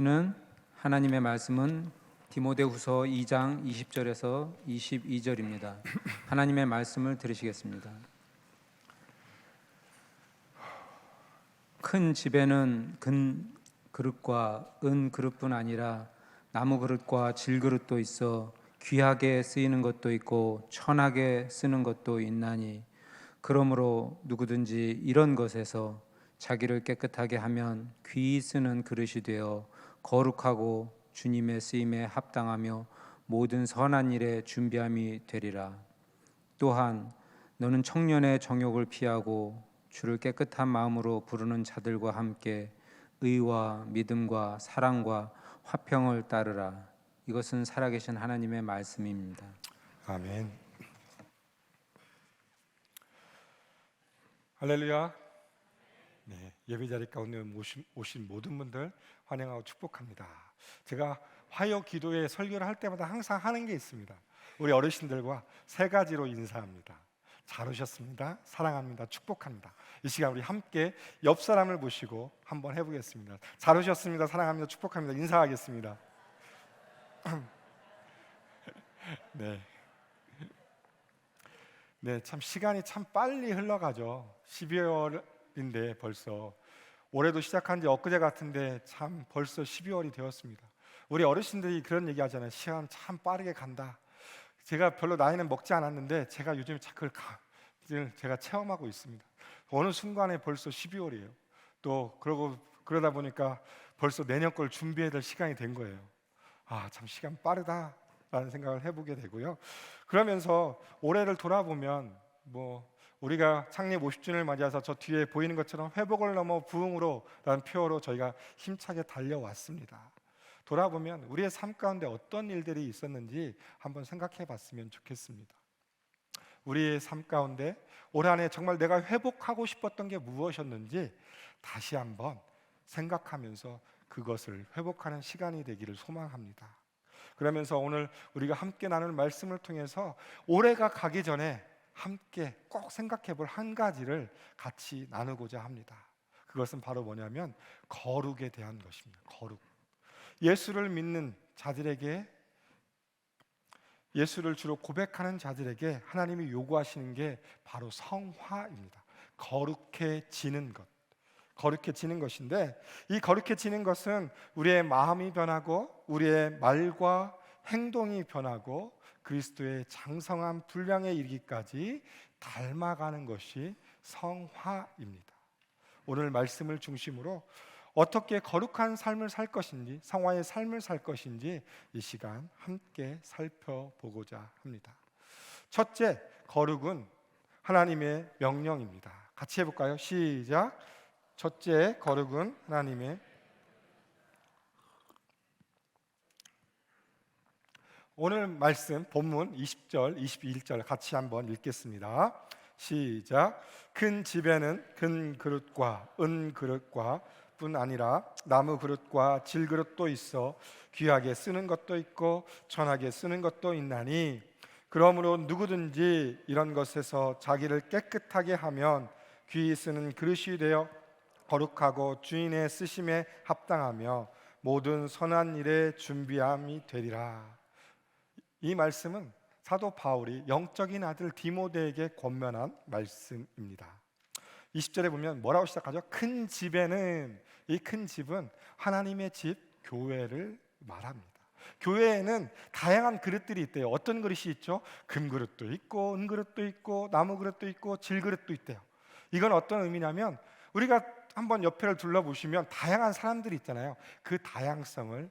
는 하나님의 말씀은 디모데후서 2장 20절에서 22절입니다. 하나님의 말씀을 들으시겠습니다. 큰 집에는 금 그릇과 은 그릇뿐 아니라 나무 그릇과 질 그릇도 있어 귀하게 쓰이는 것도 있고 천하게 쓰는 것도 있나니, 그러므로 누구든지 이런 것에서 자기를 깨끗하게 하면 귀히 쓰는 그릇이 되어 거룩하고 주님의 쓰임에 합당하며 모든 선한 일에 준비함이 되리라. 또한 너는 청년의 정욕을 피하고 주를 깨끗한 마음으로 부르는 자들과 함께 의와 믿음과 사랑과 화평을 따르라. 이것은 살아계신 하나님의 말씀입니다. 아멘. 할렐루야. 네, 예배 자리 가운데 오신 모든 분들 환영하고 축복합니다. 제가 화요 기도회 설교를 할 때마다 항상 하는 게 있습니다. 우리 어르신들과 세 가지로 인사합니다. 잘 오셨습니다. 사랑합니다. 축복합니다. 이 시간 우리 함께 옆 사람을 모시고 한번 해보겠습니다. 잘 오셨습니다. 사랑합니다. 축복합니다. 인사하겠습니다. 네, 참 시간이 참 빨리 흘러가죠. 12월인데 벌써 올해도 시작한 지 엊그제 같은데 참 벌써 12월이 되었습니다. 우리 어르신들이 그런 얘기 하잖아요. 시간 참 빠르게 간다. 제가 별로 나이는 먹지 않았는데 제가 요즘에 그걸 제가 체험하고 있습니다. 어느 순간에 벌써 12월이에요. 또 그러다 보니까 벌써 내년 걸 준비해야 될 시간이 된 거예요. 참 시간 빠르다라는 생각을 해보게 되고요. 그러면서 올해를 돌아보면 우리가 창립 50주년을 맞이해서 저 뒤에 보이는 것처럼 회복을 넘어 부흥으로 라는 표어로 저희가 힘차게 달려왔습니다. 돌아보면 우리의 삶 가운데 어떤 일들이 있었는지 한번 생각해 봤으면 좋겠습니다. 우리의 삶 가운데 올 한 해 정말 내가 회복하고 싶었던 게 무엇이었는지 다시 한번 생각하면서 그것을 회복하는 시간이 되기를 소망합니다. 그러면서 오늘 우리가 함께 나눌 말씀을 통해서 올해가 가기 전에 함께 꼭 생각해 볼 한 가지를 같이 나누고자 합니다. 그것은 바로 뭐냐면 거룩에 대한 것입니다. 거룩. 예수를 믿는 자들에게, 예수를 주로 고백하는 자들에게 하나님이 요구하시는 게 바로 성화입니다. 거룩해지는 것. 거룩해지는 것인데, 이 거룩해지는 것은 우리의 마음이 변하고 우리의 말과 행동이 변하고 그리스도의 장성한 분량에 이르기까지 닮아가는 것이 성화입니다. 오늘 말씀을 중심으로 어떻게 거룩한 삶을 살 것인지, 성화의 삶을 살 것인지 이 시간 함께 살펴보고자 합니다. 첫째, 거룩은 하나님의 명령입니다. 같이 해볼까요? 시작. 첫째, 거룩은 하나님의. 오늘 말씀 본문 20절, 21절 같이 한번 읽겠습니다. 시작. 큰 집에는 금 그릇과 은 그릇과 뿐 아니라 나무 그릇과 질 그릇도 있어 귀하게 쓰는 것도 있고 천하게 쓰는 것도 있나니, 그러므로 누구든지 이런 것에서 자기를 깨끗하게 하면 귀히 쓰는 그릇이 되어 거룩하고 주인의 쓰심에 합당하며 모든 선한 일에 준비함이 되리라. 이 말씀은 사도 바울이 영적인 아들 디모데에게 권면한 말씀입니다. 20절에 보면 뭐라고 시작하죠? 큰 집에는, 이 큰 집은 하나님의 집, 교회를 말합니다. 교회에는 다양한 그릇들이 있대요. 어떤 그릇이 있죠? 금 그릇도 있고 은 그릇도 있고 나무 그릇도 있고 질 그릇도 있대요. 이건 어떤 의미냐면, 우리가 한번 옆에를 둘러보시면 다양한 사람들이 있잖아요. 그 다양성을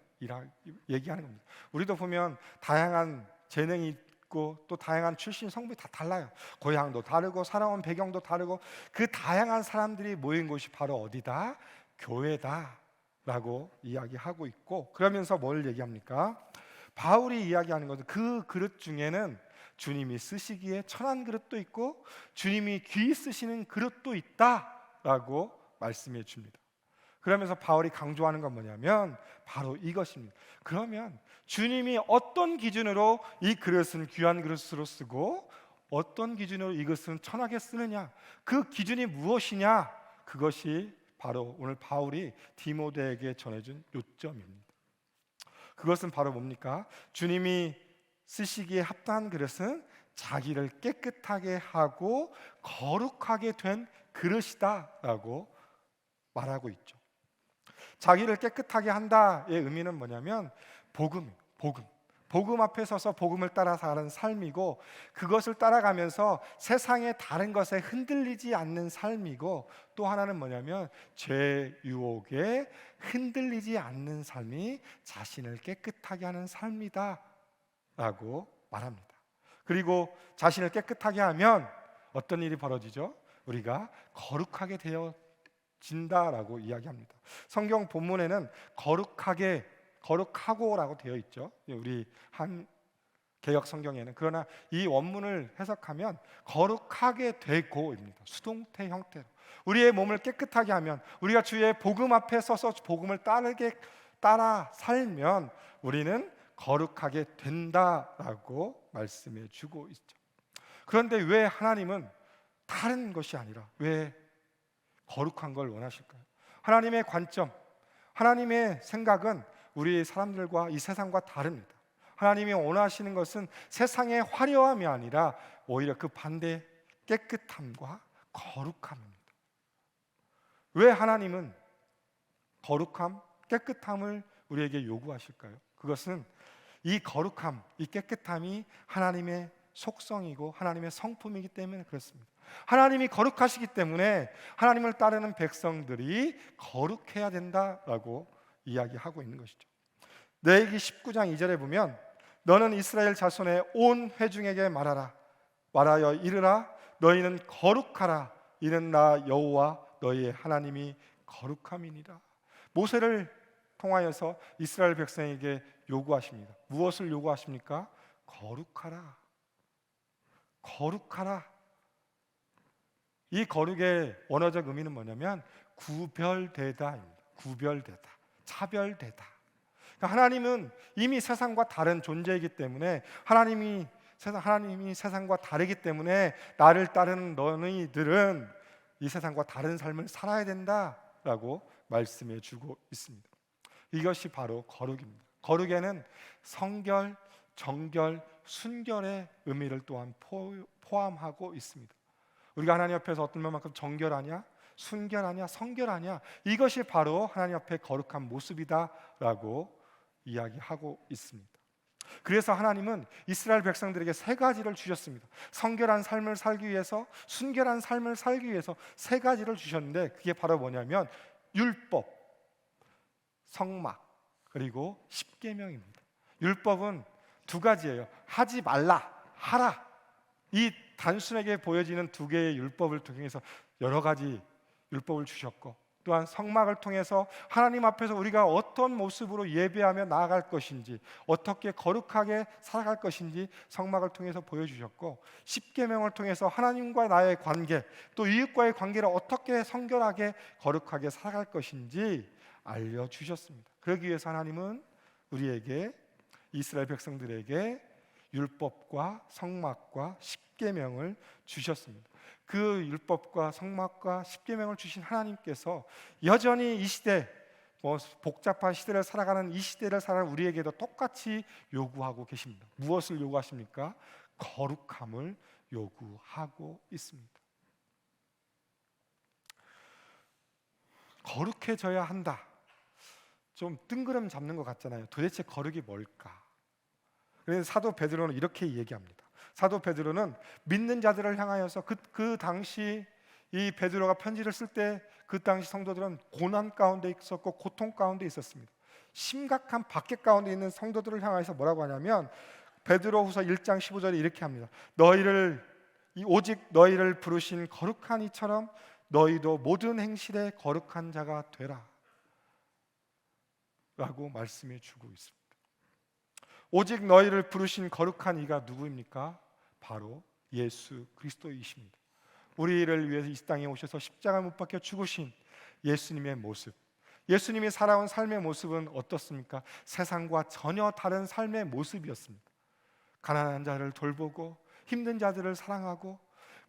얘기하는 겁니다. 우리도 보면 다양한 재능이 있고 또 다양한 출신 성분이 다 달라요. 고향도 다르고 살아온 배경도 다르고 그 다양한 사람들이 모인 곳이 바로 어디다? 교회다라고 이야기하고 있고, 그러면서 뭘 얘기합니까? 바울이 이야기하는 것은 그 그릇 중에는 주님이 쓰시기에 천한 그릇도 있고 주님이 귀히 쓰시는 그릇도 있다라고 말씀해 줍니다. 그러면서 바울이 강조하는 건 뭐냐면 바로 이것입니다. 그러면 주님이 어떤 기준으로 이 그릇은 귀한 그릇으로 쓰고 어떤 기준으로 이것은 천하게 쓰느냐, 그 기준이 무엇이냐, 그것이 바로 오늘 바울이 디모데에게 전해준 요점입니다. 그것은 바로 뭡니까? 주님이 쓰시기에 합당한 그릇은 자기를 깨끗하게 하고 거룩하게 된 그릇이다라고 말하고 있죠. 자기를 깨끗하게 한다의 의미는 뭐냐면 복음 앞에 서서 복음을 따라 사는 삶이고, 그것을 따라가면서 세상의 다른 것에 흔들리지 않는 삶이고, 또 하나는 뭐냐면 죄 유혹에 흔들리지 않는 삶이 자신을 깨끗하게 하는 삶이다 라고 말합니다. 그리고 자신을 깨끗하게 하면 어떤 일이 벌어지죠? 우리가 거룩하게 되어진다라고 이야기합니다. 성경 본문에는 거룩하고라고 되어 있죠. 우리 한 개역 성경에는. 그러나 이 원문을 해석하면 거룩하게 되고입니다. 수동태 형태로 우리의 몸을 깨끗하게 하면, 우리가 주의 복음 앞에 서서 복음을 따라 살면 우리는 거룩하게 된다라고 말씀해 주고 있죠. 그런데 왜 하나님은 다른 것이 아니라 왜 거룩한 걸 원하실까요? 하나님의 관점, 하나님의 생각은 우리 사람들과 이 세상과 다릅니다. 하나님이 원하시는 것은 세상의 화려함이 아니라 오히려 그 반대 깨끗함과 거룩함입니다. 왜 하나님은 거룩함, 깨끗함을 우리에게 요구하실까요? 그것은 이 거룩함, 이 깨끗함이 하나님의 속성이고 하나님의 성품이기 때문에 그렇습니다. 하나님이 거룩하시기 때문에 하나님을 따르는 백성들이 거룩해야 된다라고 이야기하고 있는 것이죠. 레위기 19장 2절에 보면 너는 이스라엘 자손의 온 회중에게 말하여 이르라 너희는 거룩하라 이는 나 여호와 너희의 하나님이 거룩함이니라. 모세를 통하여서 이스라엘 백성에게 요구하십니다. 무엇을 요구하십니까? 거룩하라. 거룩하라. 이 거룩의 원어적 의미는 뭐냐면 구별되다입니다. 구별되다, 차별되다. 그러니까 하나님은 이미 세상과 다른 존재이기 때문에 하나님이 세상과 다르기 때문에 나를 따르는 너희들은 이 세상과 다른 삶을 살아야 된다라고 말씀해 주고 있습니다. 이것이 바로 거룩입니다. 거룩에는 성결, 정결, 순결의 의미를 또한 포함하고 있습니다. 우리가 하나님 앞에서 어떤 면만큼 정결하냐, 순결하냐, 성결하냐, 이것이 바로 하나님 앞에 거룩한 모습이다라고 이야기하고 있습니다. 그래서 하나님은 이스라엘 백성들에게 세 가지를 주셨습니다. 성결한 삶을 살기 위해서, 순결한 삶을 살기 위해서 세 가지를 주셨는데 그게 바로 뭐냐면 율법, 성막, 그리고 십계명입니다. 율법은 두 가지예요. 하지 말라, 하라. 이 단순하게 보여지는 두 개의 율법을 통해서 여러 가지 율법을 주셨고, 또한 성막을 통해서 하나님 앞에서 우리가 어떤 모습으로 예배하며 나아갈 것인지, 어떻게 거룩하게 살아갈 것인지 성막을 통해서 보여주셨고, 십계명을 통해서 하나님과 나의 관계, 또 이웃과의 관계를 어떻게 성결하게 거룩하게 살아갈 것인지 알려주셨습니다. 그러기 위해서 하나님은 우리에게, 이스라엘 백성들에게 율법과 성막과 십계명을 주셨습니다. 그 율법과 성막과 십계명을 주신 하나님께서 여전히 이 시대, 복잡한 시대를 살아가는 이 시대를 살아가는 우리에게도 똑같이 요구하고 계십니다. 무엇을 요구하십니까? 거룩함을 요구하고 있습니다. 거룩해져야 한다. 좀 뜬구름 잡는 것 같잖아요. 도대체 거룩이 뭘까? 그래서 사도 베드로는 이렇게 얘기합니다. 사도 베드로는 믿는 자들을 향하여서 그 당시 이 베드로가 편지를 쓸 때 그 당시 성도들은 고난 가운데 있었고 고통 가운데 있었습니다. 심각한 박해 가운데 있는 성도들을 향해서 뭐라고 하냐면 베드로후서 1장 15절에 이렇게 합니다. 오직 너희를 부르신 거룩한 이처럼 너희도 모든 행실에 거룩한 자가 되라 라고 말씀해 주고 있습니다. 오직 너희를 부르신 거룩한 이가 누구입니까? 바로 예수 그리스도이십니다. 우리를 위해서 이 땅에 오셔서 십자가 못 박혀 죽으신 예수님의 모습, 예수님이 살아온 삶의 모습은 어떻습니까? 세상과 전혀 다른 삶의 모습이었습니다. 가난한 자를 돌보고 힘든 자들을 사랑하고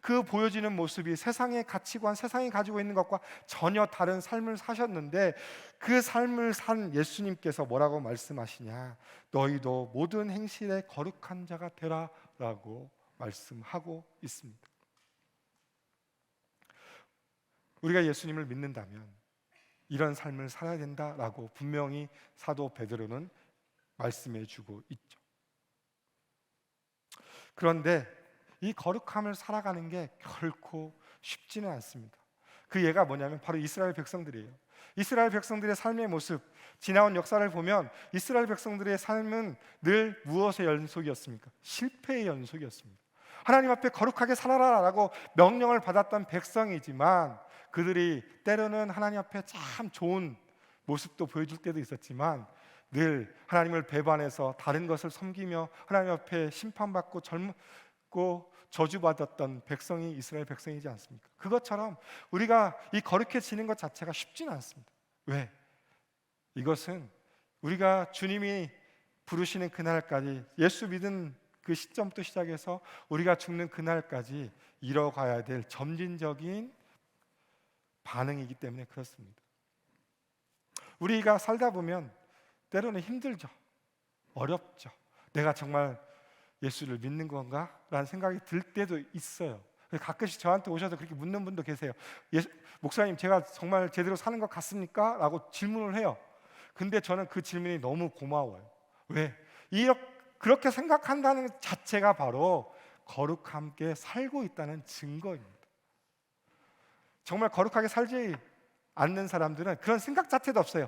그 보여지는 모습이 세상의 가치관, 세상이 가지고 있는 것과 전혀 다른 삶을 사셨는데 그 삶을 산 예수님께서 뭐라고 말씀하시냐? 너희도 모든 행실에 거룩한 자가 되라라고 말씀하고 있습니다. 우리가 예수님을 믿는다면 이런 삶을 살아야 된다라고 분명히 사도 베드로는 말씀해 주고 있죠. 그런데 이 거룩함을 살아가는 게 결코 쉽지는 않습니다. 그 예가 뭐냐면 바로 이스라엘 백성들이에요. 이스라엘 백성들의 삶의 모습, 지나온 역사를 보면 이스라엘 백성들의 삶은 늘 무엇의 연속이었습니까? 실패의 연속이었습니다. 하나님 앞에 거룩하게 살아라라고 명령을 받았던 백성이지만 그들이 때로는 하나님 앞에 참 좋은 모습도 보여줄 때도 있었지만 늘 하나님을 배반해서 다른 것을 섬기며 하나님 앞에 심판받고 젊고 저주받았던 백성이 이스라엘 백성이지 않습니까? 그것처럼 우리가 이 거룩해지는 것 자체가 쉽지는 않습니다. 왜? 이것은 우리가 주님이 부르시는 그날까지, 예수 믿은 그 시점부터 시작해서 우리가 죽는 그날까지 이뤄가야 될 점진적인 반응이기 때문에 그렇습니다. 우리가 살다 보면 때로는 힘들죠. 어렵죠. 내가 정말 예수를 믿는 건가? 라는 생각이 들 때도 있어요. 가끔씩 저한테 오셔서 그렇게 묻는 분도 계세요. 목사님, 제가 정말 제대로 사는 것 같습니까? 라고 질문을 해요. 근데 저는 그 질문이 너무 고마워요. 왜? 그렇게 생각한다는 것 자체가 바로 거룩함께 살고 있다는 증거입니다. 정말 거룩하게 살지 않는 사람들은 그런 생각 자체도 없어요.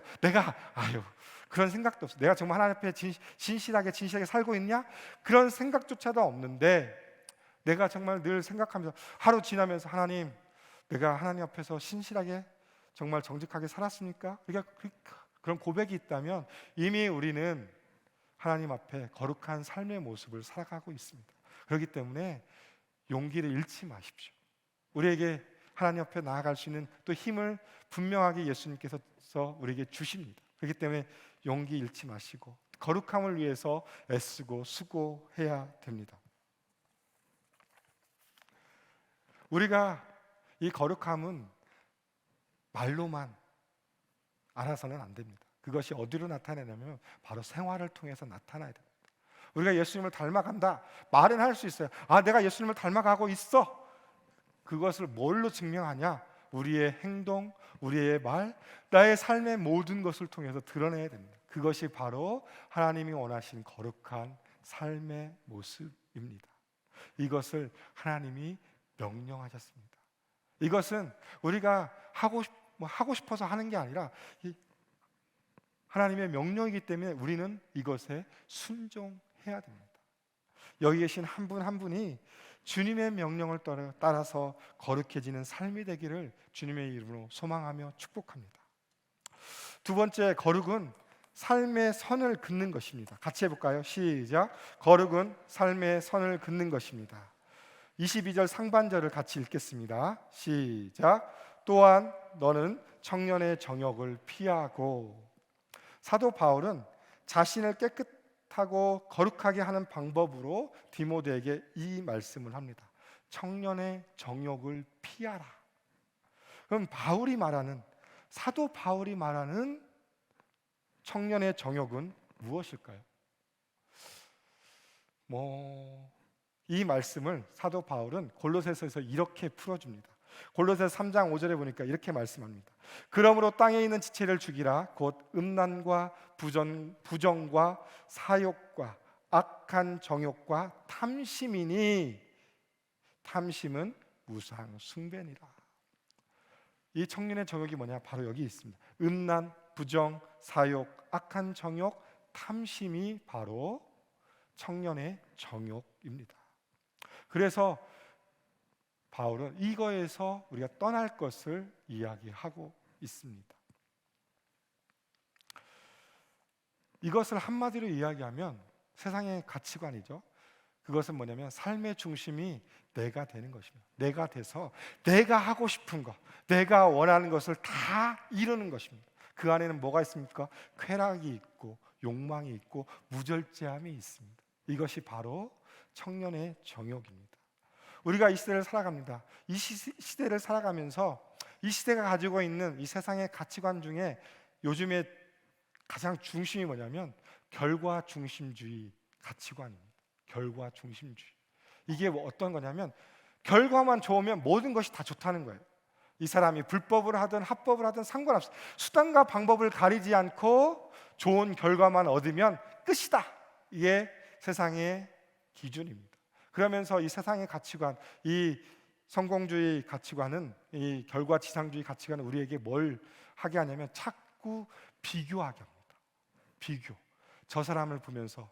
그런 생각도 없어요. 내가 정말 하나님 앞에 진실하게 살고 있냐? 그런 생각조차도 없는데 내가 정말 늘 생각하면서 하루 지나면서 하나님, 내가 하나님 앞에서 신실하게 정말 정직하게 살았습니까? 그런 고백이 있다면 이미 우리는 하나님 앞에 거룩한 삶의 모습을 살아가고 있습니다. 그렇기 때문에 용기를 잃지 마십시오. 우리에게 하나님 앞에 나아갈 수 있는 또 힘을 분명하게 예수님께서 우리에게 주십니다. 그렇기 때문에 용기 잃지 마시고 거룩함을 위해서 애쓰고 수고해야 됩니다. 우리가 이 거룩함은 말로만 알아서는 안 됩니다. 그것이 어디로 나타내냐면 바로 생활을 통해서 나타나야 됩니다. 우리가 예수님을 닮아간다 말은 할 수 있어요. 내가 예수님을 닮아가고 있어. 그것을 뭘로 증명하냐? 우리의 행동, 우리의 말, 나의 삶의 모든 것을 통해서 드러내야 됩니다. 그것이 바로 하나님이 원하신 거룩한 삶의 모습입니다. 이것을 하나님이 명령하셨습니다. 이것은 우리가 하고 싶어서 하는 게 아니라 하나님의 명령이기 때문에 우리는 이것에 순종해야 됩니다. 여기 계신 한 분 한 분이 주님의 명령을 따라서 거룩해지는 삶이 되기를 주님의 이름으로 소망하며 축복합니다. 두 번째, 거룩은 삶의 선을 긋는 것입니다. 같이 해볼까요? 시작. 거룩은 삶의 선을 긋는 것입니다. 22절 상반절을 같이 읽겠습니다. 시작. 또한 너는 청년의 정욕을 피하고. 사도 바울은 자신을 깨끗하고 거룩하게 하는 방법으로 디모데에게 이 말씀을 합니다. 청년의 정욕을 피하라. 그럼 사도 바울이 말하는 청년의 정욕은 무엇일까요? 이 말씀을 사도 바울은 골로새서에서 이렇게 풀어줍니다. 골로새서 3장 5절에 보니까 이렇게 말씀합니다. 그러므로 땅에 있는 지체를 죽이라. 곧 음란과 부정과 사욕과 악한 정욕과 탐심이니 탐심은 무상 숭배니라. 이 청년의 정욕이 뭐냐? 바로 여기 있습니다. 음란, 부정, 사욕, 악한 정욕, 탐심이 바로 청년의 정욕입니다. 그래서 바울은 이거에서 우리가 떠날 것을 이야기하고 있습니다. 이것을 한마디로 이야기하면 세상의 가치관이죠. 그것은 뭐냐면 삶의 중심이 내가 되는 것입니다. 내가 돼서 내가 하고 싶은 것, 내가 원하는 것을 다 이루는 것입니다. 그 안에는 뭐가 있습니까? 쾌락이 있고 욕망이 있고 무절제함이 있습니다. 이것이 바로 청년의 정욕입니다. 우리가 이 시대를 살아갑니다. 이 시대를 살아가면서 이 시대가 가지고 있는 이 세상의 가치관 중에 요즘에 가장 중심이 뭐냐면 결과 중심주의 가치관입니다. 결과 중심주의. 이게 어떤 거냐면 결과만 좋으면 모든 것이 다 좋다는 거예요. 이 사람이 불법을 하든 합법을 하든 상관없어. 수단과 방법을 가리지 않고 좋은 결과만 얻으면 끝이다. 이게 세상의 기준입니다. 그러면서 이 세상의 가치관, 이 성공주의 가치관은, 이 결과지상주의 가치관은 우리에게 뭘 하게 하냐면 자꾸 비교하게 합니다. 비교. 저 사람을 보면서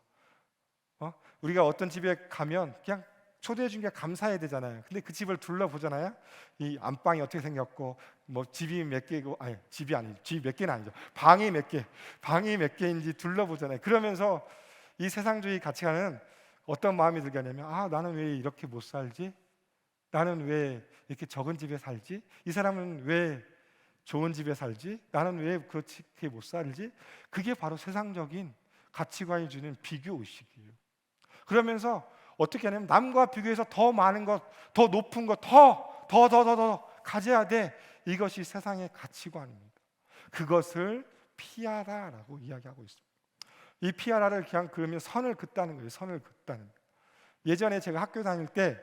우리가 어떤 집에 가면 그냥 초대해 준 게 감사해야 되잖아요. 근데 그 집을 둘러보잖아요. 이 안방이 어떻게 생겼고 뭐 집이 몇 개고, 아니 집이 아니 집이 몇 개는 아니죠. 방이 몇 개인지 둘러보잖아요. 그러면서 이 세상주의 가치관은 어떤 마음이 들게 하냐면 나는 왜 이렇게 못 살지? 나는 왜 이렇게 적은 집에 살지? 이 사람은 왜 좋은 집에 살지? 나는 왜 그렇게 못 살지? 그게 바로 세상적인 가치관이 주는 비교 의식이에요. 그러면서 어떻게 하냐면 남과 비교해서 더 많은 것, 더 높은 것, 더 가져야 돼. 이것이 세상의 가치관입니다. 그것을 피하라라고 이야기하고 있습니다. 이 피하라를 그냥 그러면 선을 긋다는 거예요. 선을 긋다는. 예전에 제가 학교 다닐 때,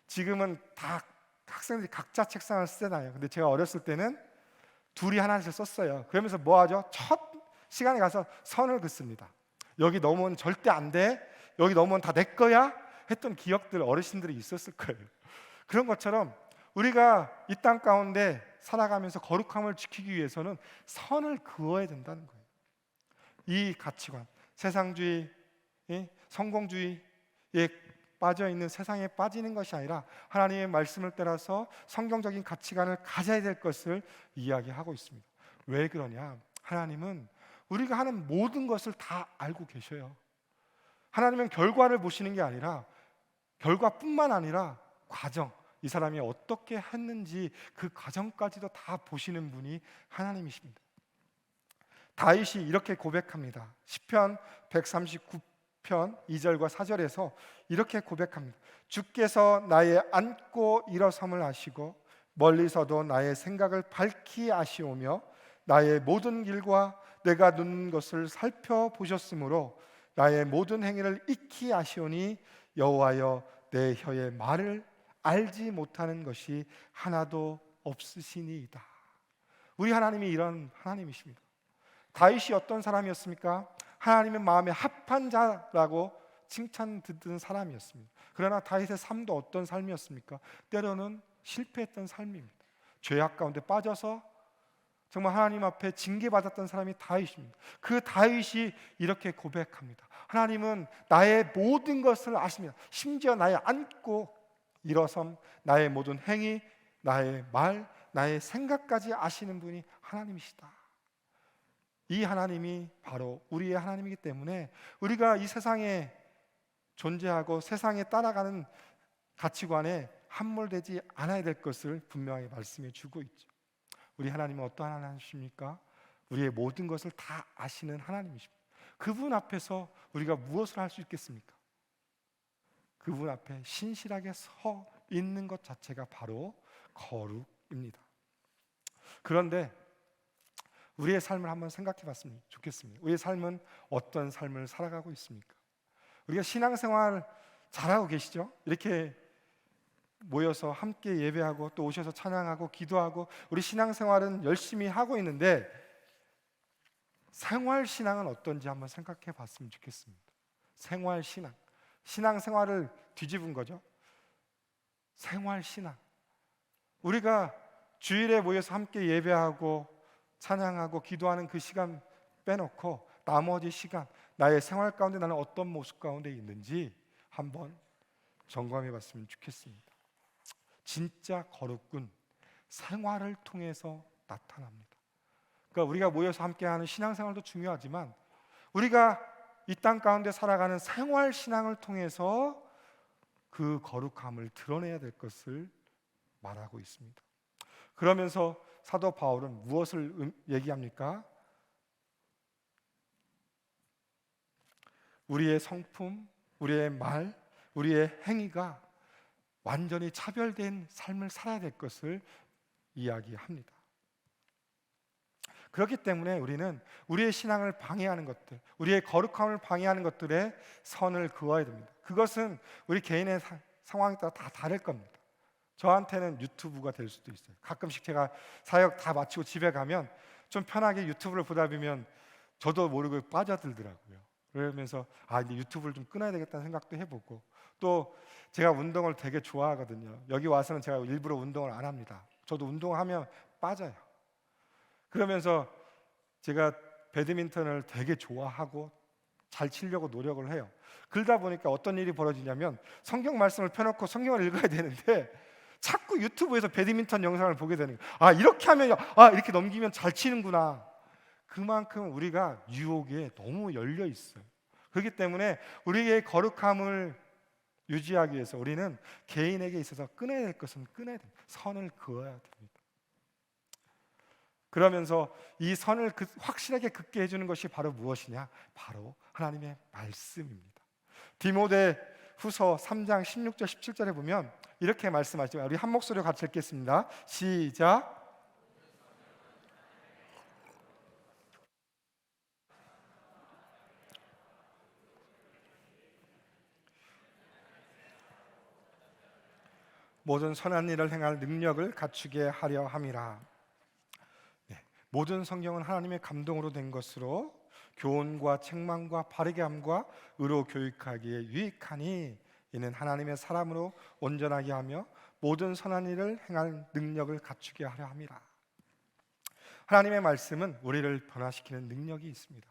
지금은 다 학생들이 각자 책상을 쓰잖아요. 근데 제가 어렸을 때는 둘이 하나씩 썼어요. 그러면서 뭐 하죠? 첫 시간에 가서 선을 긋습니다. 여기 넘으면 절대 안 돼. 여기 넘으면 다 내 거야. 했던 기억들, 어르신들이 있었을 거예요. 그런 것처럼 우리가 이 땅 가운데 살아가면서 거룩함을 지키기 위해서는 선을 그어야 된다는 거예요. 이 가치관, 세상주의, 성공주의에 빠져 있는 세상에 빠지는 것이 아니라 하나님의 말씀을 따라서 성경적인 가치관을 가져야 될 것을 이야기하고 있습니다. 왜 그러냐? 하나님은 우리가 하는 모든 것을 다 알고 계셔요. 하나님은 결과를 보시는 게 아니라, 결과뿐만 아니라 과정, 이 사람이 어떻게 했는지 그 과정까지도 다 보시는 분이 하나님이십니다. 다윗이 이렇게 고백합니다. 시편 139편 2절과 4절에서 이렇게 고백합니다. 주께서 나의 앉고 일어섬을 아시고 멀리서도 나의 생각을 밝히 아시오며 나의 모든 길과 내가 눕는 것을 살펴보셨으므로 나의 모든 행위를 익히 아시오니 여호와여 내 혀의 말을 알지 못하는 것이 하나도 없으시니이다. 우리 하나님이 이런 하나님이십니다. 다윗이 어떤 사람이었습니까? 하나님의 마음에 합한 자라고 칭찬 듣는 사람이었습니다. 그러나 다윗의 삶도 어떤 삶이었습니까? 때로는 실패했던 삶입니다. 죄악 가운데 빠져서 정말 하나님 앞에 징계받았던 사람이 다윗입니다. 그 다윗이 이렇게 고백합니다. 하나님은 나의 모든 것을 아십니다. 심지어 나의 앉고 일어섬, 나의 모든 행위, 나의 말, 나의 생각까지 아시는 분이 하나님이시다. 이 하나님이 바로 우리의 하나님이기 때문에 우리가 이 세상에 존재하고 세상에 따라가는 가치관에 함몰되지 않아야 될 것을 분명하게 말씀해 주고 있죠. 우리 하나님은 어떠한 하나님이십니까? 우리의 모든 것을 다 아시는 하나님이십니다. 그분 앞에서 우리가 무엇을 할 수 있겠습니까? 그분 앞에 신실하게 서 있는 것 자체가 바로 거룩입니다. 그런데 우리의 삶을 한번 생각해 봤으면 좋겠습니다. 우리의 삶은 어떤 삶을 살아가고 있습니까? 우리가 신앙생활 잘하고 계시죠? 이렇게 모여서 함께 예배하고 또 오셔서 찬양하고 기도하고 우리 신앙생활은 열심히 하고 있는데 생활신앙은 어떤지 한번 생각해 봤으면 좋겠습니다. 생활신앙, 신앙생활을 뒤집은 거죠. 생활신앙, 우리가 주일에 모여서 함께 예배하고 찬양하고 기도하는 그 시간 빼놓고 나머지 시간 나의 생활 가운데 나는 어떤 모습 가운데 있는지 한번 점검해 봤으면 좋겠습니다. 진짜 거룩은 생활을 통해서 나타납니다. 그러니까 우리가 모여서 함께하는 신앙생활도 중요하지만 우리가 이 땅 가운데 살아가는 생활 신앙을 통해서 그 거룩함을 드러내야 될 것을 말하고 있습니다. 그러면서 사도 바울은 무엇을 얘기합니까? 우리의 성품, 우리의 말, 우리의 행위가 완전히 차별된 삶을 살아야 될 것을 이야기합니다. 그렇기 때문에 우리는 우리의 신앙을 방해하는 것들, 우리의 거룩함을 방해하는 것들에 선을 그어야 됩니다. 그것은 우리 개인의 상황에 따라 다 다를 겁니다. 저한테는 유튜브가 될 수도 있어요. 가끔씩 제가 사역 다 마치고 집에 가면 좀 편하게 유튜브를 보다 보면 저도 모르고 빠져들더라고요. 그러면서 이제 유튜브를 좀 끊어야 되겠다는 생각도 해보고, 또 제가 운동을 되게 좋아하거든요. 여기 와서는 제가 일부러 운동을 안 합니다. 저도 운동을 하면 빠져요. 그러면서 제가 배드민턴을 되게 좋아하고 잘 치려고 노력을 해요. 그러다 보니까 어떤 일이 벌어지냐면 성경 말씀을 펴놓고 성경을 읽어야 되는데 자꾸 유튜브에서 배드민턴 영상을 보게 되는 거예요. 이렇게 하면 이렇게 넘기면 잘 치는구나. 그만큼 우리가 유혹에 너무 열려 있어요. 그렇기 때문에 우리의 거룩함을 유지하기 위해서 우리는 개인에게 있어서 끊어야 될 것은 끊어야 됩니다. 선을 그어야 됩니다. 그러면서 이 선을 확실하게 긋게 해주는 것이 바로 무엇이냐? 바로 하나님의 말씀입니다. 디모데 후서 3장 16절 17절에 보면 이렇게 말씀하시죠. 우리 한 목소리로 같이 읽겠습니다. 시작. 모든 선한 일을 행할 능력을 갖추게 하려 함이라. 모든 성경은 하나님의 감동으로 된 것으로 교훈과 책망과 바르게 함과 의로 교육하기에 유익하니 이는 하나님의 사람으로 온전하게 하며 모든 선한 일을 행할 능력을 갖추게 하려 함이라. 하나님의 말씀은 우리를 변화시키는 능력이 있습니다.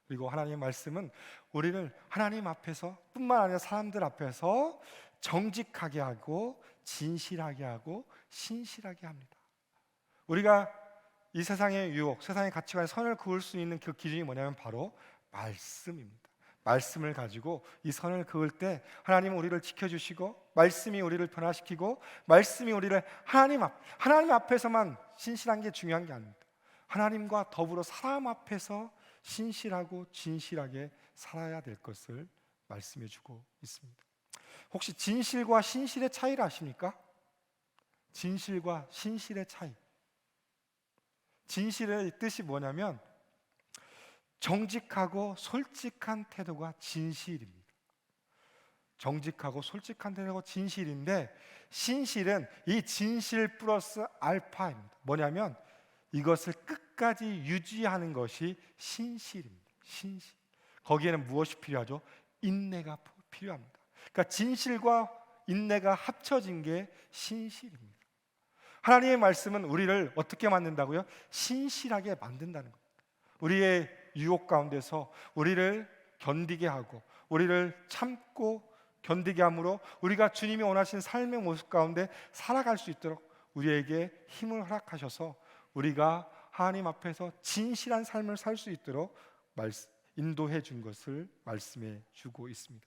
그리고 하나님의 말씀은 우리를 하나님 앞에서 뿐만 아니라 사람들 앞에서 정직하게 하고 진실하게 하고 신실하게 합니다. 우리가 이 세상의 유혹, 세상의 가치관에 선을 그을 수 있는 그 기준이 뭐냐면 바로 말씀입니다. 말씀을 가지고 이 선을 그을 때 하나님은 우리를 지켜주시고, 말씀이 우리를 변화시키고, 말씀이 우리를 하나님 앞에서만 신실한 게 중요한 게 아닙니다. 하나님과 더불어 사람 앞에서 신실하고 진실하게 살아야 될 것을 말씀해 주고 있습니다. 혹시 진실과 신실의 차이를 아십니까? 진실과 신실의 차이. 진실의 뜻이 뭐냐면 정직하고 솔직한 태도가 진실입니다. 정직하고 솔직한 태도가 진실인데, 신실은 이 진실 플러스 알파입니다. 뭐냐면 이것을 끝까지 유지하는 것이 신실입니다. 신실. 거기에는 무엇이 필요하죠? 인내가 필요합니다. 그러니까 진실과 인내가 합쳐진 게 신실입니다. 하나님의 말씀은 우리를 어떻게 만든다고요? 신실하게 만든다는 겁니다. 우리의 유혹 가운데서 우리를 견디게 하고, 우리를 참고 견디게 함으로 우리가 주님이 원하신 삶의 모습 가운데 살아갈 수 있도록 우리에게 힘을 허락하셔서 우리가 하나님 앞에서 진실한 삶을 살 수 있도록 인도해 준 것을 말씀해 주고 있습니다.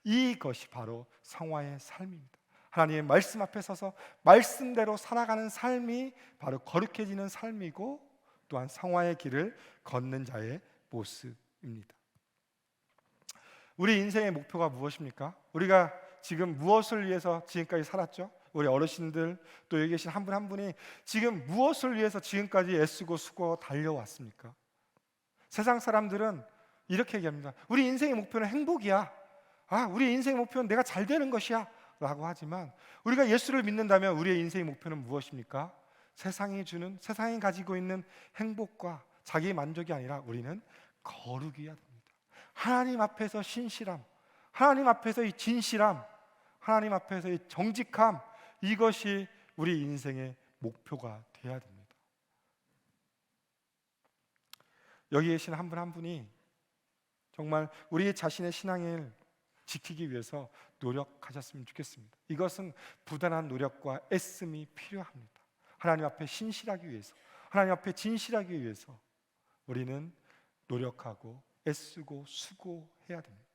이것이 바로 성화의 삶입니다. 하나님의 말씀 앞에 서서 말씀대로 살아가는 삶이 바로 거룩해지는 삶이고, 또한 성화의 길을 걷는 자의 모습입니다. 우리 인생의 목표가 무엇입니까? 우리가 지금 무엇을 위해서 지금까지 살았죠? 우리 어르신들, 또 여기 계신 한 분 한 분이 지금 무엇을 위해서 지금까지 애쓰고 수고 달려왔습니까? 세상 사람들은 이렇게 얘기합니다. 우리 인생의 목표는 행복이야. 우리 인생의 목표는 내가 잘 되는 것이야 라고 하지만, 우리가 예수를 믿는다면 우리의 인생의 목표는 무엇입니까? 세상이 가지고 있는 행복과 자기의 만족이 아니라 우리는 거룩이어야 됩니다. 하나님 앞에서 신실함, 하나님 앞에서 이 진실함, 하나님 앞에서 이 정직함, 이것이 우리 인생의 목표가 되어야 됩니다. 여기 계신 한 분 한 분이 정말 우리 자신의 신앙을 지키기 위해서 노력하셨으면 좋겠습니다. 이것은 부단한 노력과 애씀이 필요합니다. 하나님 앞에 신실하기 위해서, 하나님 앞에 진실하기 위해서 우리는 노력하고 애쓰고 수고해야 됩니다.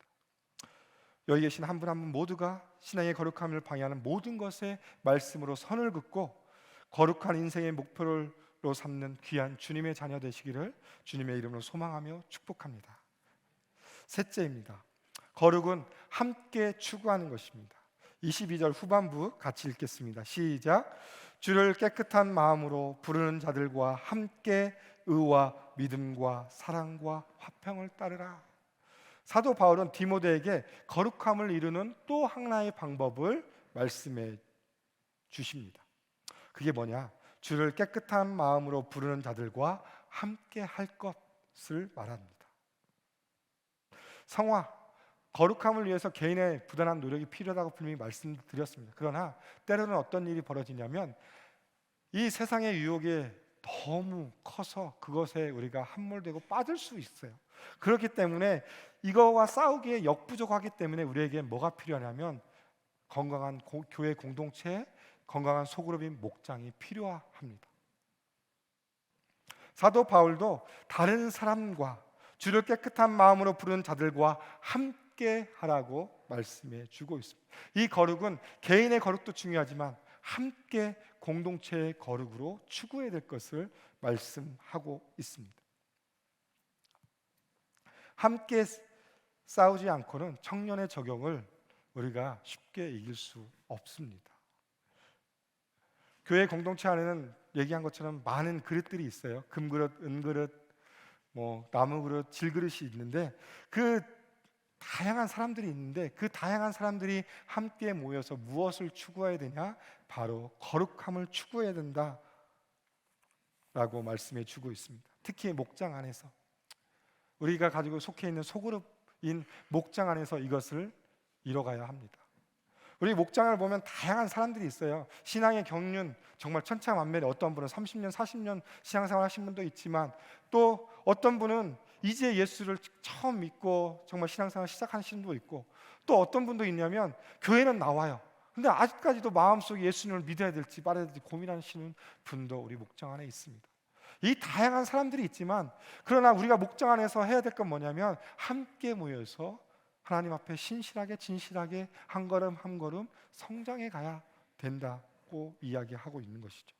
여기 계신 한 분 한 분 모두가 신앙의 거룩함을 방해하는 모든 것에 말씀으로 선을 긋고 거룩한 인생의 목표로 삼는 귀한 주님의 자녀 되시기를 주님의 이름으로 소망하며 축복합니다. 셋째입니다. 거룩은 함께 추구하는 것입니다. 22절 후반부 같이 읽겠습니다. 시작. 주를 깨끗한 마음으로 부르는 자들과 함께 의와 믿음과 사랑과 화평을 따르라. 사도 바울은 디모데에게 거룩함을 이루는 또 하나의 방법을 말씀해 주십니다. 그게 뭐냐? 주를 깨끗한 마음으로 부르는 자들과 함께 할 것을 말합니다. 성화, 거룩함을 위해서 개인의 부단한 노력이 필요하다고 분명히 말씀드렸습니다. 그러나 때로는 어떤 일이 벌어지냐면 이 세상의 유혹이 너무 커서 그것에 우리가 함몰되고 빠질 수 있어요. 그렇기 때문에 이거와 싸우기에 역부족하기 때문에 우리에게 뭐가 필요하냐면 건강한 교회 공동체, 건강한 소그룹인 목장이 필요합니다. 사도 바울도 다른 사람과 주를 깨끗한 마음으로 부르는 자들과 함께 하라고 말씀해 주고 있습니다. 이 거룩은 개인의 거룩도 중요하지만 함께 공동체의 거룩으로 추구해야 될 것을 말씀하고 있습니다. 함께 싸우지 않고는 청년의 적용을 우리가 쉽게 이길 수 없습니다. 교회 공동체 안에는 얘기한 것처럼 많은 그릇들이 있어요. 금그릇, 은그릇, 나무 그릇, 질그릇이 있는데 그 다양한 사람들이 있는데 그 다양한 사람들이 함께 모여서 무엇을 추구해야 되냐? 바로 거룩함을 추구해야 된다라고 말씀해 주고 있습니다. 특히 목장 안에서 우리가 가지고 속해 있는 소그룹인 목장 안에서 이것을 이뤄가야 합니다. 우리 목장을 보면 다양한 사람들이 있어요. 신앙의 경륜 정말 천차만별에 어떤 분은 30년, 40년 신앙생활 하신 분도 있지만 또 어떤 분은 이제 예수를 처음 믿고 정말 신앙생활 시작하시는 분도 있고 또 어떤 분도 있냐면 교회는 나와요. 근데 아직까지도 마음속에 예수님을 믿어야 될지 말아야 될지 고민하시는 분도 우리 목장 안에 있습니다. 이 다양한 사람들이 있지만 그러나 우리가 목장 안에서 해야 될 건 뭐냐면 함께 모여서 하나님 앞에 신실하게 진실하게 한 걸음 한 걸음 성장해 가야 된다고 이야기하고 있는 것이죠.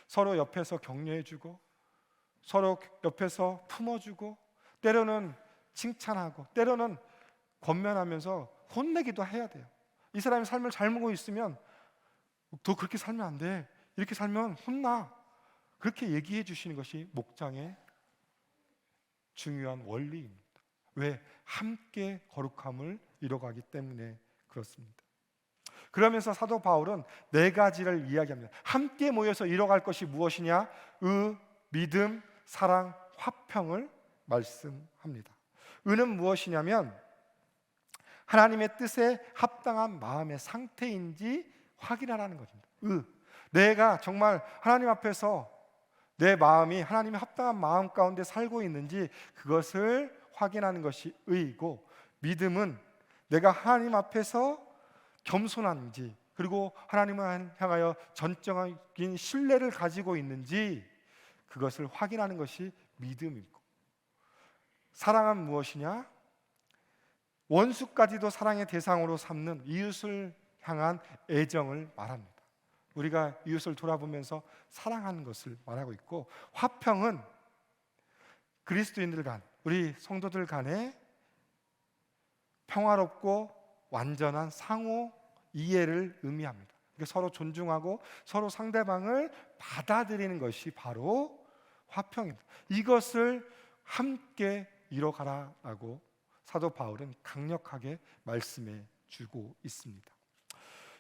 서로 옆에서 격려해주고 서로 옆에서 품어주고 때로는 칭찬하고 때로는 권면하면서 혼내기도 해야 돼요. 이 사람이 삶을 잘 먹고 있으면 너 그렇게 살면 안 돼, 이렇게 살면 혼나, 그렇게 얘기해 주시는 것이 목장의 중요한 원리입니다. 왜? 함께 거룩함을 이뤄가기 때문에 그렇습니다. 그러면서 사도 바울은 네 가지를 이야기합니다. 함께 모여서 이뤄갈 것이 무엇이냐? 의, 믿음, 사랑, 화평을 말씀합니다. 의는 무엇이냐면 하나님의 뜻에 합당한 마음의 상태인지 확인하라는 것입니다. 의, 내가 정말 하나님 앞에서 내 마음이 하나님의 합당한 마음 가운데 살고 있는지 그것을 확인하는 것이 의이고, 믿음은 내가 하나님 앞에서 겸손한지 그리고 하나님을 향하여 전적인 신뢰를 가지고 있는지 그것을 확인하는 것이 믿음이고, 사랑은 무엇이냐? 원수까지도 사랑의 대상으로 삼는 이웃을 향한 애정을 말합니다. 우리가 이웃을 돌아보면서 사랑하는 것을 말하고 있고, 화평은 그리스도인들 간, 우리 성도들 간에 평화롭고 완전한 상호 이해를 의미합니다. 그러니까 서로 존중하고 서로 상대방을 받아들이는 것이 바로 화평입니다. 이것을 함께 이뤄가라라고 사도 바울은 강력하게 말씀해 주고 있습니다.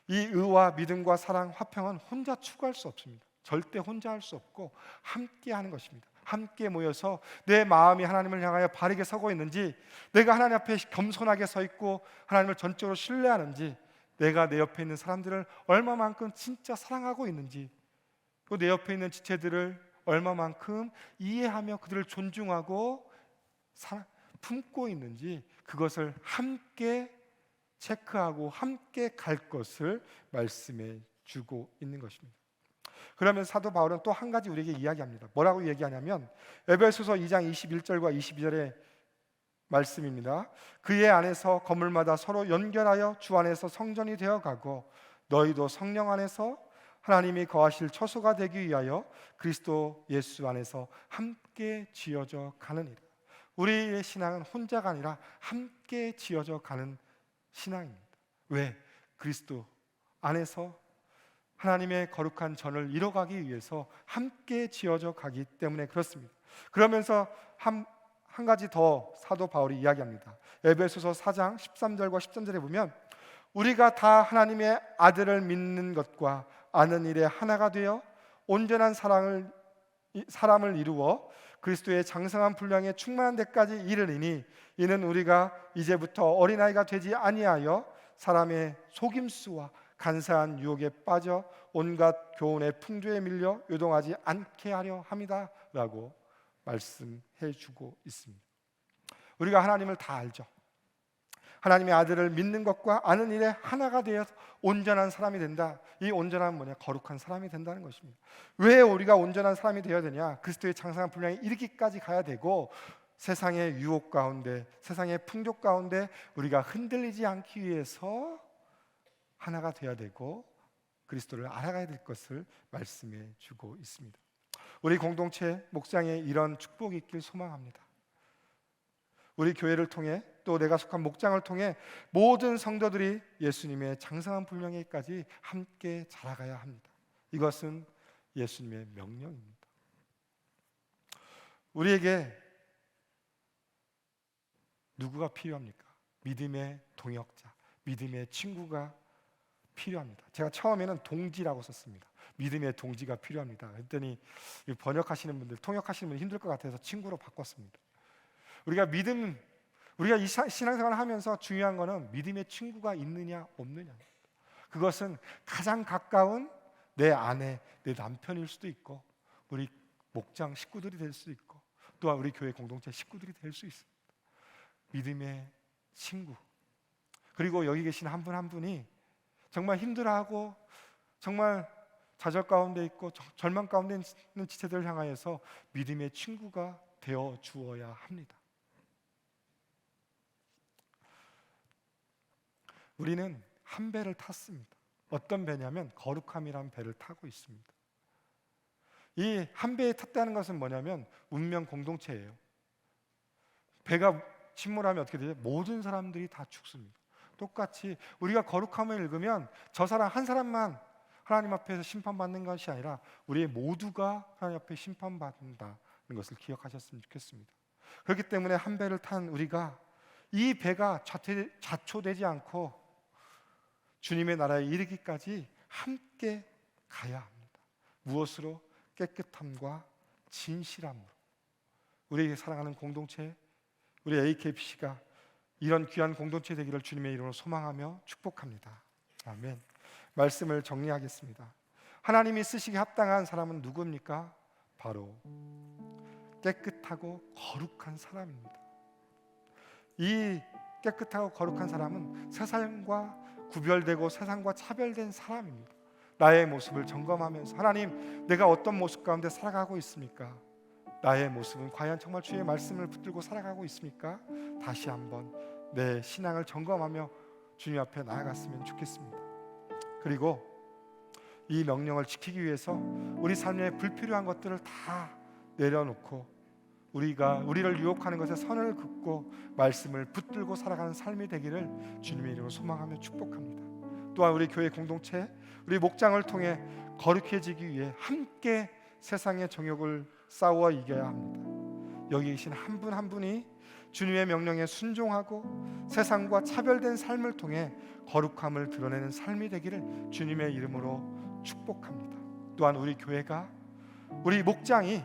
이 의와 믿음과 사랑, 화평은 혼자 추구할 수 없습니다. 절대 혼자 할 수 없고 함께 하는 것입니다. 함께 모여서 내 마음이 하나님을 향하여 바르게 서고 있는지, 내가 하나님 앞에 겸손하게 서 있고 하나님을 전적으로 신뢰하는지, 내가 내 옆에 있는 사람들을 얼마만큼 진짜 사랑하고 있는지, 또 내 옆에 있는 지체들을 얼마만큼 이해하며 그들을 존중하고 품고 있는지, 그것을 함께 체크하고 함께 갈 것을 말씀해 주고 있는 것입니다. 그러면 사도 바울은 또 한 가지 우리에게 이야기합니다. 뭐라고 얘기하냐면 에베소서 2장 21절과 22절의 말씀입니다. 그의 안에서 건물마다 서로 연결하여 주 안에서 성전이 되어가고 너희도 성령 안에서 하나님이 거하실 처소가 되기 위하여 그리스도 예수 안에서 함께 지어져 가느니라. 우리의 신앙은 혼자가 아니라 함께 지어져 가는 신앙입니다. 왜? 그리스도 안에서 하나님의 거룩한 전을 이뤄가기 위해서 함께 지어져 가기 때문에 그렇습니다. 그러면서 한 가지 더 사도 바울이 이야기합니다. 에베소서 4장 13절과 14절에 보면 우리가 다 하나님의 아들을 믿는 것과 아는 일에 하나가 되어 온전한 사람을 이루어 그리스도의 장성한 분량에 충만한 데까지 이르리니 이는 우리가 이제부터 어린아이가 되지 아니하여 사람의 속임수와 간사한 유혹에 빠져 온갖 교훈의 풍조에 밀려 요동하지 않게 하려 함이다 라고 말씀해 주고 있습니다. 우리가 하나님을 다 알죠. 하나님의 아들을 믿는 것과 아는 일에 하나가 되어서 온전한 사람이 된다. 이 온전함은 뭐냐? 거룩한 사람이 된다는 것입니다. 왜 우리가 온전한 사람이 되어야 되냐? 그리스도의 장성한 분량에 이르기까지 가야 되고 세상의 유혹 가운데, 세상의 풍족 가운데 우리가 흔들리지 않기 위해서 하나가 되어야 되고 그리스도를 알아가야 될 것을 말씀해 주고 있습니다. 우리 공동체 목장에 이런 축복이 있길 소망합니다. 우리 교회를 통해 또 내가 속한 목장을 통해 모든 성도들이 예수님의 장성한 분량에까지 함께 자라가야 합니다. 이것은 예수님의 명령입니다. 우리에게 누구가 필요합니까? 믿음의 동역자, 믿음의 친구가 필요합니다. 제가 처음에는 동지라고 썼습니다. 믿음의 동지가 필요합니다. 그랬더니 번역하시는 분들, 통역하시는 분들 힘들 것 같아서 친구로 바꿨습니다. 우리가 이 신앙생활을 하면서 중요한 것은 믿음의 친구가 있느냐 없느냐. 그것은 가장 가까운 내 아내, 내 남편일 수도 있고 우리 목장 식구들이 될 수도 있고 또한 우리 교회 공동체 식구들이 될 수 있습니다. 믿음의 친구. 그리고 여기 계신 한 분 한 분이 정말 힘들어하고 정말 좌절 가운데 있고 절망 가운데 있는 지체들을 향하여서 믿음의 친구가 되어 주어야 합니다. 우리는 한 배를 탔습니다. 어떤 배냐면 거룩함이라는 배를 타고 있습니다. 이 한 배에 탔다는 것은 뭐냐면 운명 공동체예요. 배가 침몰하면 어떻게 되죠? 모든 사람들이 다 죽습니다. 똑같이 우리가 거룩함을 읽으면 저 사람 한 사람만 하나님 앞에서 심판받는 것이 아니라 우리 모두가 하나님 앞에 심판받는다는 것을 기억하셨으면 좋겠습니다. 그렇기 때문에 한 배를 탄 우리가 이 배가 좌초되지 않고 주님의 나라에 이르기까지 함께 가야 합니다. 무엇으로? 깨끗함과 진실함으로. 우리에게 사랑하는 공동체, 우리 AKPC가 이런 귀한 공동체 되기를 주님의 이름으로 소망하며 축복합니다. 아멘. 말씀을 정리하겠습니다. 하나님이 쓰시기에 합당한 사람은 누구입니까? 바로 깨끗하고 거룩한 사람입니다. 이 깨끗하고 거룩한 사람은 세상과 구별되고 세상과 차별된 사람입니다. 나의 모습을 점검하면서 하나님, 내가 어떤 모습 가운데 살아가고 있습니까? 나의 모습은 과연 정말 주의 말씀을 붙들고 살아가고 있습니까? 다시 한번 내 신앙을 점검하며 주님 앞에 나아갔으면 좋겠습니다. 그리고 이 명령을 지키기 위해서 우리 삶에 불필요한 것들을 다 내려놓고 우리를 유혹하는 것에 선을 긋고 말씀을 붙들고 살아가는 삶이 되기를 주님의 이름으로 소망하며 축복합니다. 또한 우리 교회 공동체, 우리 목장을 통해 거룩해지기 위해 함께 세상의 정욕을 싸워 이겨야 합니다. 여기 계신 한 분 한 분이 주님의 명령에 순종하고 세상과 차별된 삶을 통해 거룩함을 드러내는 삶이 되기를 주님의 이름으로 축복합니다. 또한 우리 교회가, 우리 목장이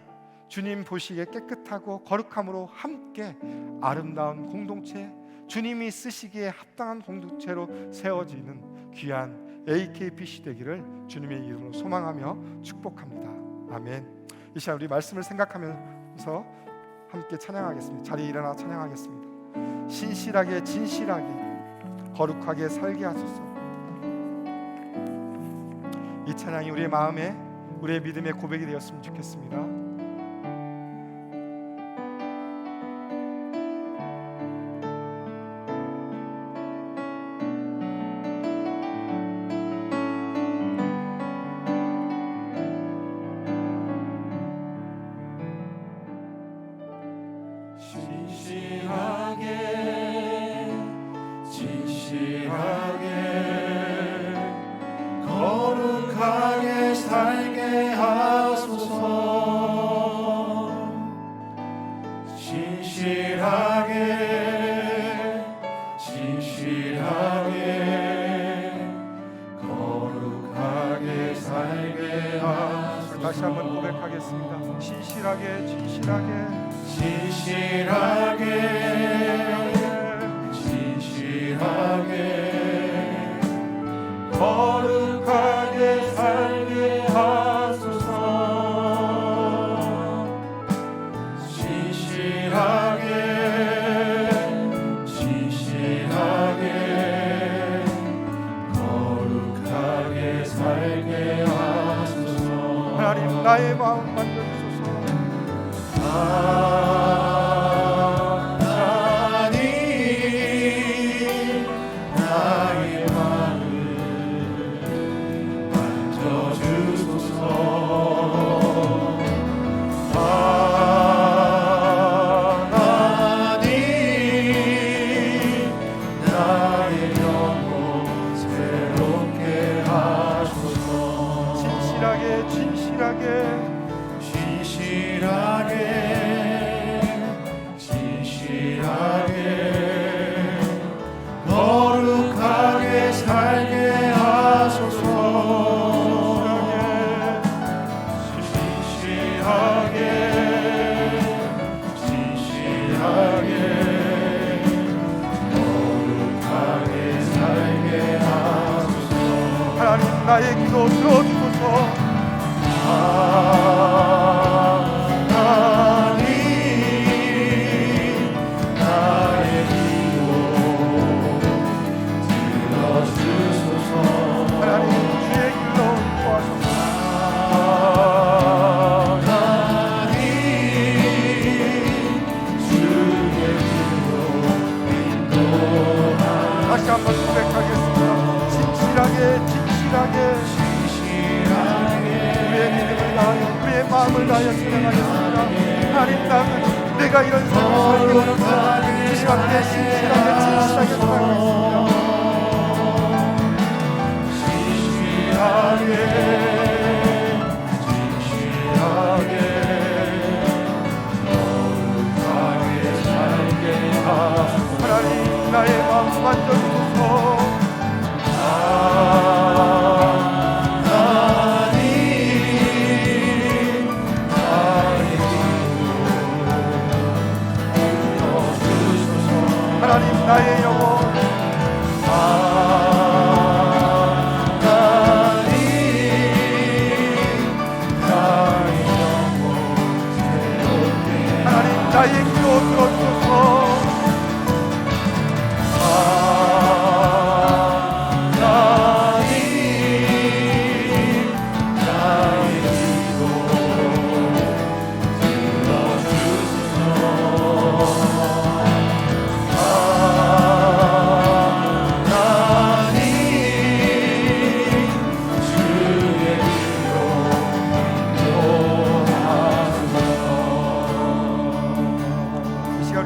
주님 보시기에 깨끗하고 거룩함으로 함께 아름다운 공동체, 주님이 쓰시기에 합당한 공동체로 세워지는 귀한 AKPC 되기를 주님의 이름으로 소망하며 축복합니다. 아멘. 이 시간 우리 말씀을 생각하면서 함께 찬양하겠습니다. 자리에 일어나 찬양하겠습니다. 신실하게 진실하게 거룩하게 살게 하소서. 이 찬양이 우리의 마음에, 우리의 믿음의 고백이 되었으면 좋겠습니다. 진실하게 진실하게 거룩하게 살게 하소서. 진실하게 거룩하게 살게 하소서. 다시 한번 고백하겠습니다. 진실하게 거룩하게 살게 하소서. 진실하게 거룩하게 살게 하소서. 하나님 나의 마음 만져주소서. 하나님 나의 마음 만져주소서. 하나님 나의 영혼 새롭게 하소서. 진실하게 거룩하게 살게 하소서. 진실하게 거룩하게 살게 하소서. 하나님 나의 기도 들어주소서. 하나님 나의 기도 들어주소서. 하나님 주의 길로 인도하소서. 하나님 주의 길로 인도하소서. 다시 한번 고백하겠습니다. 진실하게 우리의 믿음을 다하여 우리의 마음을 다하여 찬양하겠습니다. 하나님 나는 내가 이런 삶을 살기 원합니다. 주님 앞에 진실하게 살아가겠습니다. 거룩하게 살게 하소서. 하나님 나의 마음 만져주소서. 하나님 나의 영혼 하나님 나의 기도 들어주소서.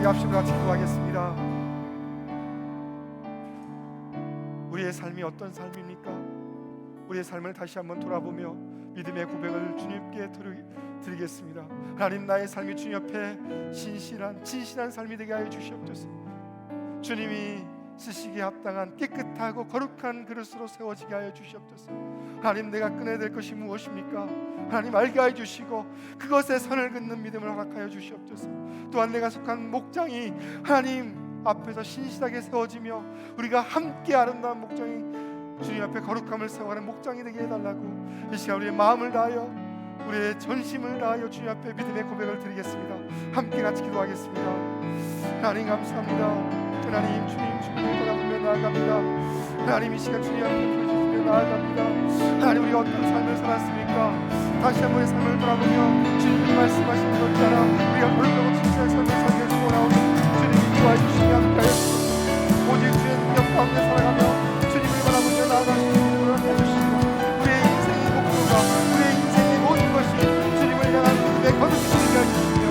합심으로 같이 기도하겠습니다. 우리의 삶이 어떤 삶입니까? 우리의 삶을 다시 한번 돌아보며 믿음의 고백을 주님께 드리겠습니다. 하나님 나의 삶이 주님 옆에 진실한 삶이 되게 하여 주시옵소서. 주님이 쓰시기에 합당한 깨끗하고 거룩한 그릇으로 세워지게 하여 주시옵소서. 하나님 내가 끊어야 될 것이 무엇입니까? 하나님 알게 하여 주시고 그것에 선을 긋는 믿음을 허락하여 주시옵소서. 또한 내가 속한 목장이 하나님 앞에서 신실하게 세워지며 우리가 함께 아름다운 목장이 주님 앞에 거룩함을 세워가는 목장이 되게 해달라고 이 시간 우리의 마음을 다하여 우리의 전심을 다하여 주님 앞에 믿음의 고백을 드리겠습니다. 함께 같이 기도하겠습니다. 하나님 감사합니다. 하나님 주님을 바라보며 나아갑니다. 하나님 이 시간 주님 앞에 보여주시며 나아갑니다. 하나님 우리가 어떤 삶을 살았습니까? 다시 한번 삶을 돌아보며 주님이 말씀하시는 것 따라 우리가 거룩하고 진실한 삶을 살게 해주고 나오니 주님이 도와 주시며 함께 하여 주시옵소서. 오직 주의 능력 가운데 살아가며 주님을 바라보며 나아가시는 믿음을 해주시고 우리의 인생의 목표가 우리의 인생의 모든 것이 주님을 향한 믿음의 거룩이 되게 해주시며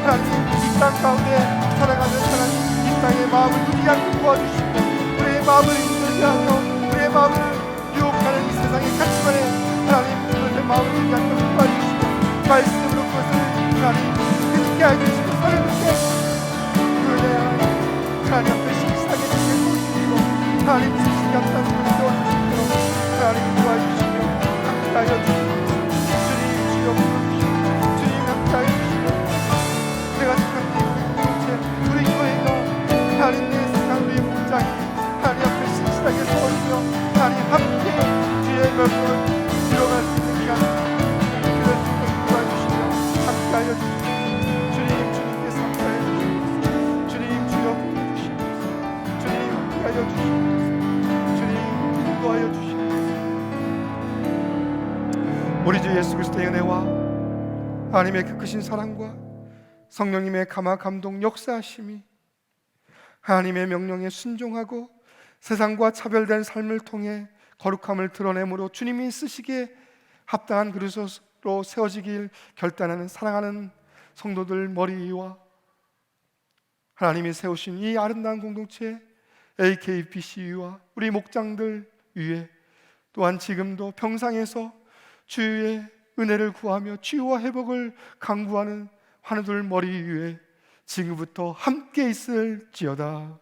하나님 이 땅 가운데 살아가는 하나님 이 땅의 마음을 누리지 않게 도와주시고 우리의 마음을 힘들게 하며 우리의 마음을 유혹하는 이 세상의 가치관에 하나님 그것의 마음을 들지 않도록 도와주시고 말씀으로 그것을 하나님 듣게 해주시고 선을 듣게 그래야 하나님 앞에 신실하게 지켜 보시고 하나님 진실 같다는 것을 도와주시도록 하나님 도와주시며 함께하여 주시고 주님 주여 부르시고 주님 함께하여 주시고 내가 생각하는 우리 교회가 하나님 내 세상 우리의 목장이 하나님 앞에 신실하게 서주며 하나님 함께 주의 명령을 이뤄갈 수 있는 시간 그럴 수 있도록 도와주시며 함께하여 주시고 주님께서 함께하여 주시고 주님 주여 부르시고 주님 함께하여 주시고 주님 인도하여 주시고 우리 주 예수 그리스도의 은혜와 하나님의 그 크신 사랑과 성령님의 감화 감동 역사하심이 하나님의 명령에 순종하고 세상과 차별된 삶을 통해 거룩함을 드러내므로 주님이 쓰시기에 합당한 그릇으로 세워지길 결단하는 사랑하는 성도들 머리 위와 하나님이 세우신 이 아름다운 공동체 AKBCU와 우리 목장들 위에 또한 지금도 평상에서 주의 은혜를 구하며 치유와 회복을 강구하는 환우들 머리 위에 지금부터 함께 있을지어다.